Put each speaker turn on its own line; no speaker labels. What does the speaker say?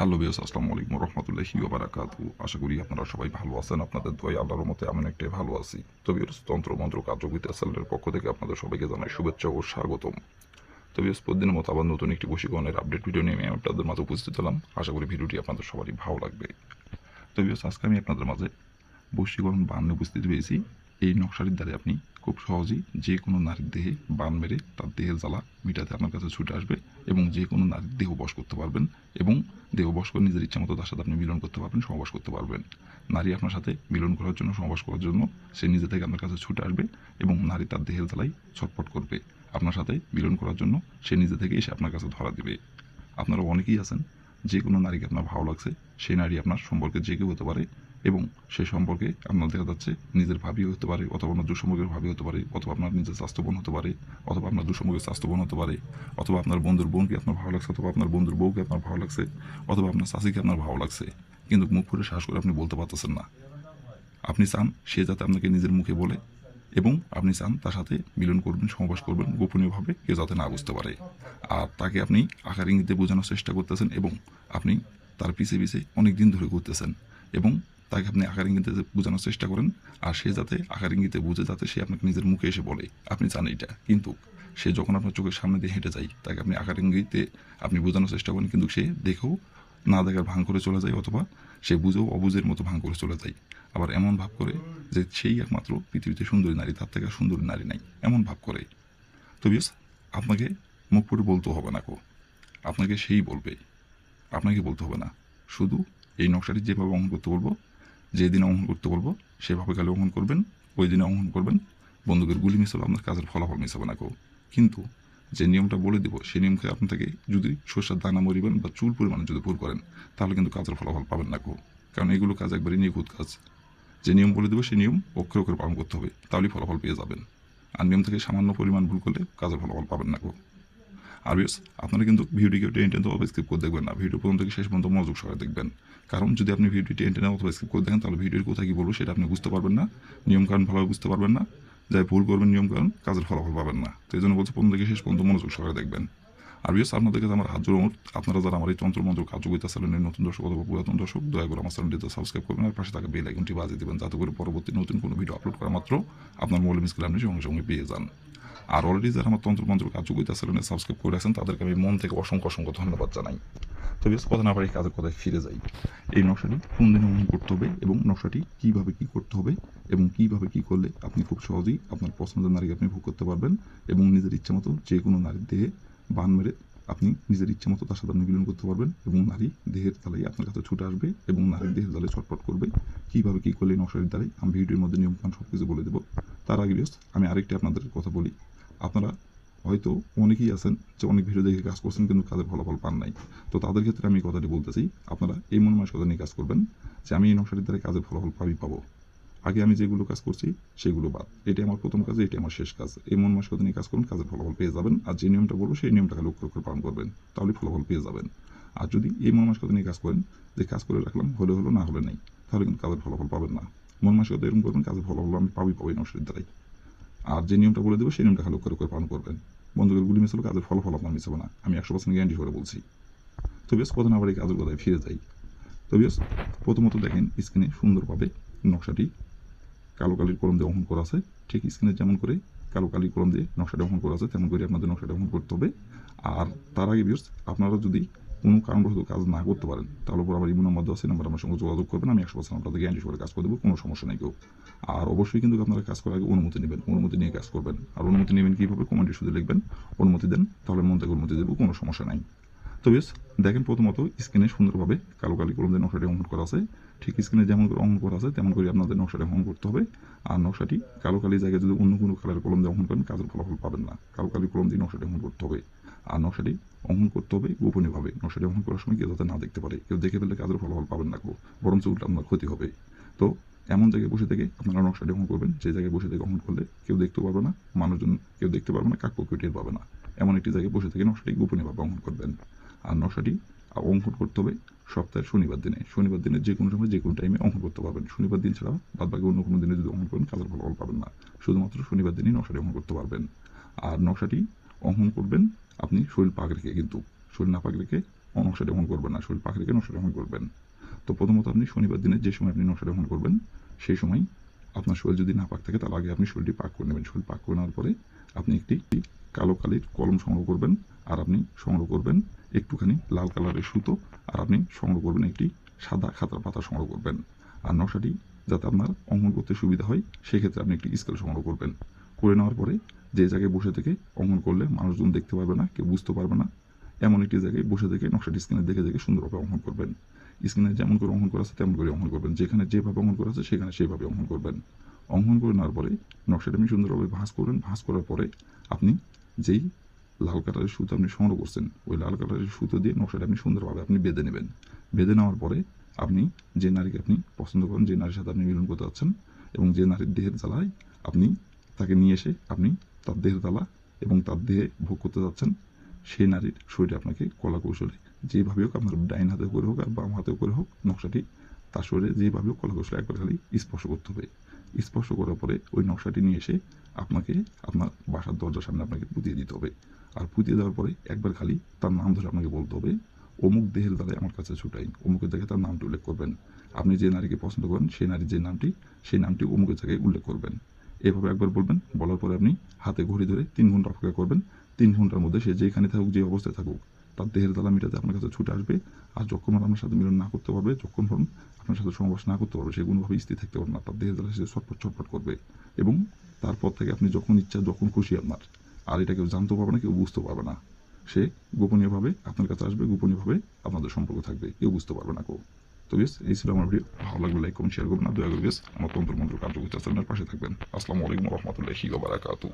Hello viewers, আসসালামু আলাইকুম রহমতুল্লাহি ওয়া বারাকাতুহু। আশা করি আপনারা সবাই ভালো আছেন। আপনাদের দোয়ায় আল্লাহর রহমতে আমি অনেকটাই ভালো আছি। তো ভিউয়ার্স, তন্ত্র মন্ত্র কার্যবিদ্যা চ্যানেলের পক্ষ থেকে আপনাদের সবাইকে জানাই শুভেচ্ছা ও স্বাগতম। তো ভিউয়ার্স, প্রতিদিনের মতো আবার নতুন একটি বশীকরণের আপডেট ভিডিও নিয়ে আমি আপনাদের মাঝে উপস্থিত হলাম। আশা করি ভিডিওটি আপনাদের সবারই ভালো লাগবে। তো ভিউয়ার্স, আজকে আমি আপনাদের মাঝে বশীকরণ বান নিয়ে উপস্থিত হয়েছি। এই নকশাটির দ্বারা আপনি খুব সহজেই যে কোনো নারীর দেহে বান মেরে তার দেহের জ্বালা মিটাতে আপনার কাছে ছুটে আসবে এবং যে কোনো নারীর দেহ বশ করতে পারবেন এবং দেহ বশ করে নিজের ইচ্ছা মতো তার সাথে আপনি মিলন করতে পারবেন, সহবাস করতে পারবেন। নারী আপনার সাথে মিলন করার জন্য, সহবাস করার জন্য সে নিজে থেকে আপনার কাছে ছুটে আসবে এবং নারী তার দেহের জ্বালাই ছটফট করবে। আপনার সাথে মিলন করার জন্য সে নিজে থেকে এসে আপনার কাছে ধরা দিবে। আপনারা অনেকেই আছেন, যে কোনো নারীকে আপনার ভালো লাগছে, সেই নারী আপনার সম্পর্কে যে কেউ হতে পারে এবং সেই সম্পর্কে আপনার দেখা যাচ্ছে নিজের ভাবি হতে পারে, অথবা আপনার দুঃসম্পর্কের ভাবি হতে পারে, অথবা আপনার নিজের স্বাস্থ্য বোন হতে পারে, অথবা আপনার দুঃসম্পর্কের স্বাস্থ্য বোন হতে পারে, অথবা আপনার বন্ধুর বোনকে আপনার ভালো লাগছে, অথবা আপনার বন্ধুর বউকে আপনার ভালো লাগছে, অথবা আপনার শাশিকে আপনার ভালো লাগছে, কিন্তু মুখ ফুটে সাহস করে আপনি বলতে পারতেছেন না। আপনি চান সে যাতে আপনাকে নিজের মুখে বলে এবং আপনি চান তার সাথে মিলন করবেন, সহবাস করবেন গোপনীয়ভাবে, কেউ যাতে না বুঝতে পারে। আর তাকে আপনি আকার ইঙ্গিতে বোঝানোর চেষ্টা করতেছেন এবং আপনি তার পিছে পিছে অনেক দিন ধরে ঘুরতেছেন এবং তাকে আপনি আকার ইঙ্গিতে বোঝানোর চেষ্টা করেন আর সে যাতে আকার ইঙ্গিতে বুঝে, যাতে সে আপনাকে নিজের মুখে এসে বলে। আপনি চান এটা, কিন্তু সে যখন আপনার চোখের সামনে দিয়ে হেঁটে যায় তাকে আপনি আকার ইঙ্গিতে আপনি বোঝানোর চেষ্টা করেন, কিন্তু সে দেখেও না দেখার ভাঙ করে চলে যায়, অথবা সে বুঝেও অবুঝের মতো ভাঙ করে চলে যায়। আবার এমন ভাব করে যে সেই একমাত্র পৃথিবীতে সুন্দরী নারী, তার থেকে সুন্দরী নারী নাই, এমন ভাব করে। তো বিয়স, আপনাকে মুখ ফুটে বলতে হবে না, আপনাকে সেই বলবে, আপনাকে বলতে হবে না। শুধু এই নকশাটি যেভাবে অঙ্কন করতে বলবো, যেদিন অঙ্কন করতে বলবো সেভাবে কালে অঙ্কন করবেন, ওই দিনে অঙ্কন করবেন। বন্দুকের গুলি মিস হলে আপনার কাজের ফলাফল মিস হবে না কিন্তু যে নিয়মটা বলে দেবো সেই নিয়মকে আপনি থেকে যদি সর্ষার দানা মরিবেন বা চুল পরিমাণে যদি ভুল করেন, তাহলে কিন্তু কাজের ফলাফল পাবেন না কারণ এগুলো কাজ একবারই নিখুঁত কাজ। যে নিয়ম বলে দেবো সেই নিয়ম অক্ষরে অক্ষরে পালন করতে হবে, তাহলেই ফলাফল পেয়ে যাবেন। আর নিয়ম থেকে সামান্য পরিমাণ ভুল করলে কাজের ফলাফল পাবেন না আর বিয়স, আপনারা কিন্তু ভিডিওটিকে টেনে টেনে অথবা স্কিপ করে দেখবেন না, ভিডিও প্রথম থেকে শেষ পর্যন্ত মনোযোগ সহকারে দেখবেন। কারণ যদি আপনি ভিডিওটি টেনে টেনে অথবা স্কিপ করে দেখেন, তাহলে ভিডিওর কোথায় কী বলবো সেটা আপনি বুঝতে পারবেন না, নিয়মকানুন ভালোভাবে বুঝতে পারবেন না, যাই ভুল করবেন নিয়মকানুন, কাজের ফলাফল পাবেন না। তো এই জন্য বলছি প্রথম থেকে শেষ পর্যন্ত মনোযোগ সহকারে দেখবেন। আর বিয়স, আপনাদের কাছে আমার হাত জোড় অনুরোধ, আপনারা যারা আমার এই তন্ত্রমন্ত্র কার্যকরিতা চ্যানেলের নতুন দর্শক অথবা পুরাতন দর্শক, দয়া করে আমার চ্যানেলটিতে সাবস্ক্রাইব করবেন আর পাশে থাকা বেল আইকনটি বাজিয়ে দেবেন, যাতে করে পরবর্তী নতুন কোনো ভিডিও আপলোড করা মাত্র আপনার মোবাইল মিস আপনি সঙ্গে সঙ্গে পেয়ে যান। আর অলরেডি যারা আমার তন্ত্রমন্ত্র কার্যকরিতা চ্যানেলে সাবস্ক্রাইব করে রাখছেন তাদেরকে আমি মন থেকে অসংখ্য অসংখ্য ধন্যবাদ জানাই। তো বেশ, কথা না পারি কাজের কথায় ফিরে যাই। এই নকশাটি কোন দিনে অঙ্কন করতে হবে এবং নকশাটি কীভাবে কী করতে হবে এবং কীভাবে কী করলে আপনি খুব সহজেই আপনার পছন্দের নারীকে আপনি ভোগ করতে পারবেন এবং নিজের ইচ্ছা মতো যে কোনো নারীর দেহে বান মেরে আপনি নিজের ইচ্ছা মতো তার সাথে আপনি মিলন করতে পারবেন এবং নারী দেহের তালাই আপনার কাছে ছুটে আসবে এবং নারীর দেহের তালে ছটফট করবে। কীভাবে কী করলে এই নকশাটির দ্বারাই আমি ভিডিওর মধ্যে নিয়মকানুন সব কিছু বলে দেবো। তার আগে আমি আরেকটি আপনাদের কথা বলি। আপনারা হয়তো অনেকেই আছেন যে অনেক ভিডিও দেখে কাজ করছেন কিন্তু কাজের ফলাফল পান নাই। তো তাদের ক্ষেত্রে আমি কথাটি বলতেছি, আপনারা এই মন মানসিকতা নিয়ে কাজ করবেন যে আমি এই নকশাটির দ্বারা কাজের ফলাফল পাবো। আগে আমি যেগুলো কাজ করছি সেগুলো বাদ, এটি আমার প্রথম কাজ, এটি আমার শেষ কাজ। এই মন মানসিকতা নিয়ে কাজ করুন, কাজের ফলাফল পেয়ে যাবেন। আর যে নিয়মটা বলবো সেই নিয়মটা খালি অক্ষরে অক্ষরে পালন করবেন, তাহলে ফলাফল পেয়ে যাবেন। আর যদি এই মন মানসিকতা নিয়ে কাজ করেন যে কাজ করে রাখলাম, হলে হলো না হলে নেই, তাহলে কিন্তু কাজের ফলাফল পাবেন না। মন মানসিকতা এরকম করবেন, কাজের ফলাফল আমি পাবো এই নকশাটির দ্বারাই। আর যে নিয়মটা বলে দেবো সেই নিয়মটা খালি অক্ষরে অক্ষরে পালন করবেন। বন্ধুদের গুলি মিস হলো, কাজের ফলাফল আপনার মিস হবে না, আমি 100% গ্যারান্টি করে বলছি। তো বেশ, কথা না আবার এই কাজের কথায় ফিরে যাই। তো বেশ, প্রথমত দেখেন স্ক্রিনে সুন্দরভাবে নকশাটি কালো কালির কলম দিয়ে অঙ্কন করা আছে। ঠিক স্ক্রিনে যেমন করে কালো কালির কলম দিয়ে নকশাটা অঙ্কন করা আছে তেমন করে আপনাদের নকশাটা অঙ্কন করতে হবে। আর তার আগে ভিউয়ার্স, আপনারা যদি কোনো কারণবশত কাজ না করতে পারেন, তাহলে পর আমার ইমো নাম্বার দেওয়া আছে, নাম্বার আমার সঙ্গে যোগাযোগ করবেন, আমি 100% আপনাদের গ্যারান্টি করে কাজ করে দেবো, কোনো সমস্যা নেই আর অবশ্যই কিন্তু আপনারা কাজ করার আগে অনুমতি নেবেন, অনুমতি নিয়ে কাজ করবেন। আর অনুমতি নেবেন কীভাবে, কমেন্টে শুধু লিখবেন অনুমতি দেন, তাহলে মন থেকে অনুমতি দেবো, কোনো সমস্যা নাই। তো বেশ, দেখেন প্রথমত স্ক্রিনে সুন্দরভাবে কালো কালি কলম দিয়ে নকশাটি অঙ্কন করা আছে। ঠিক স্ক্রিনে যেমন করে অঙ্কন করা আছে তেমন করে আপনাদের নকশাটি অঙ্কন করতে হবে। আর নকশাটি কালো কালির জায়গায় যদি অন্য কোনো কালারের কলম দিয়ে অঙ্কন করেন, কাজের ফলাফল পাবেন না। কালো কালি কলম দিয়ে নকশাটি অঙ্কন করতে হবে। আর নকশাটি অঙ্কন করতে হবে গোপনীয়ভাবে। নকশাটি অঙ্কন করার সময় কেউ যাতে না দেখতে পারে, কেউ দেখে ফেললে কাজের ফলাফল পাবেন না বরঞ্চ উল্টা আপনার ক্ষতি হবে। তো এমন জায়গায় বসে থেকে আপনারা নকশাটি অঙ্কন করবেন যে জায়গায় বসে থেকে অঙ্কন করলে কেউ দেখতে পারবে না, মানুষজন কেউ দেখতে পারবে না, কাকপক্ষীয় টের পাবে না, এমন একটি জায়গায় বসে থেকে নকশাটি গোপনীয়ভাবে অঙ্কন করবেন। আর নকশাটি অঙ্কন করতে হবে সপ্তাহের শনিবার দিনে। শনিবার দিনে যে কোনো সময় যে কোনো টাইমে অঙ্কন করতে পারবেন। শনিবার দিন ছাড়া বাদ বাকি অন্য কোনো দিনে যদি অঙ্কন করেন কাজের ফলাফল পাবেন না। শুধুমাত্র শনিবার দিনই নকশাটি অঙ্কন করতে পারবেন। আর নকশাটি অঙ্কন করবেন আপনি শরীর পাক রেখে, কিন্তু শরীর না পাক রেখে নকশাটি অঙ্কন করবেন না, শরীর পাক রেখে নকশাটি অঙ্কন করবেন। তো প্রথমত আপনি শনিবার দিনে যে সময় আপনি নকশাটি অঙ্কন করবেন, সেই সময় আপনার শরীর যদি না পাক থাকে তাহলে আগে আপনি শরীরটি পাক করে নেবেন। শরীর পাক করে নেওয়ার পরে আপনি একটি কালো কালির কলম সংগ্রহ করবেন, আর আপনি সংগ্রহ করবেন একটুখানি লাল কালারের সুতো, আর আপনি সংগ্রহ করবেন একটি সাদা খাতার পাতা সংগ্রহ করবেন। আর নকশাটি যাতে আপনার অঙ্কন করতে সুবিধা হয় সেক্ষেত্রে আপনি একটি স্কেল সংগ্রহ করবেন। করে নেওয়ার পরে যে জায়গায় বসে থেকে অঙ্কন করলে মানুষজন দেখতে পারবে না, কেউ বুঝতে পারবে না, এমন একটি জায়গায় বসে থেকে নকশাটি স্ক্রিনে দেখে দেখে সুন্দরভাবে অঙ্কন করবেন। স্ক্রিনে যেমন করে অঙ্কন করা আছে তেমন করে অঙ্কন করবেন, যেখানে যেভাবে অঙ্কন করা আছে সেখানে সেইভাবে অঙ্কন করবেন। অঙ্কন করে নেওয়ার পরে নকশাটা আপনি সুন্দরভাবে ভাঁজ করবেন। ভাঁজ করার পরে আপনি যেই লাল কালারের সুতো আপনি সংগ্রহ করছেন, ওই লাল কালারের সুতো দিয়ে নকশাটা আপনি সুন্দরভাবে আপনি বেঁধে নেবেন। বেঁধে নেওয়ার পরে আপনি যে নারীকে আপনি পছন্দ করেন, যে নারীর সাথে আপনি মিলন করতে যাচ্ছেন, এবং যে নারীর দেহের জ্বালায় আপনি তাকে নিয়ে এসে আপনি তার দেহের জ্বালা এবং তার দেহে ভোগ করতে যাচ্ছেন, সেই নারীর শরীরে আপনাকে কলা কৌশলে যেভাবে হোক, আপনার ডাইন হাতে করে হোক আর বাম হাতে করে হোক, নকশাটি তার শরীরে যেভাবে হোক কলা কৌশলে একবার খালি স্পর্শ করতে হবে। স্পর্শ করার পরে ওই নকশাটি নিয়ে এসে আপনাকে আপনার বাসার দরজার সামনে আপনাকে পুঁতিয়ে দিতে হবে। আর পুঁতিয়ে দেওয়ার পরে একবার খালি তার নাম ধরে আপনাকে বলতে হবে, অমুক দেহের দ্বারাই আমার কাছে ছুটাই, অমুকের জায়গায় তার নামটি উল্লেখ করবেন। আপনি যে নারীকে পছন্দ করেন সেই নারীর যে নামটি, সেই নামটি অমুকের জায়গায় উল্লেখ করবেন। এভাবে একবার বলবেন, বলার পরে আপনি হাতে ঘড়ি ধরে 3 ঘন্টা অপেক্ষা করবেন। 3 ঘন্টার মধ্যে সে যেখানে থাকুক, যে অবস্থায় থাকুক, তার দেহের জ্বালা মিটাতে আপনার কাছে ছুটে আসবে। আর যখন আপনার সাথে মিলন না করতে পারবে, যখন আপনার সাথে সহবাস না করতে পারবে, সে কোনোভাবে স্থির থাকতে পারবে না, তার দেহের জ্বালা সে ছটফট ছটফট করবে। এবং তারপর থেকে আপনি যখন ইচ্ছা, যখন খুশি আপনার, আর এটা কেউ জানতেও পারবে না, কেউ বুঝতে পারবে না। সে গোপনীয়ভাবে আপনার কাছে আসবে, গোপনীয়ভাবে আপনাদের সম্পর্ক থাকবে, কেউ বুঝতে পারবে না। তো বেশ, এই ছিল আমার ভিডিও। ভালো লাগলে লাইক কমেন্ট শেয়ার করবেন, আর দয়া করে বেশ আমার তন্ত্র মন্ত্র কার্যকরী চ্যানেলের পাশে থাকবেন। আসসালামু আলাইকুম রহমতুল্লাহি ওয়া বারাকাতুহু।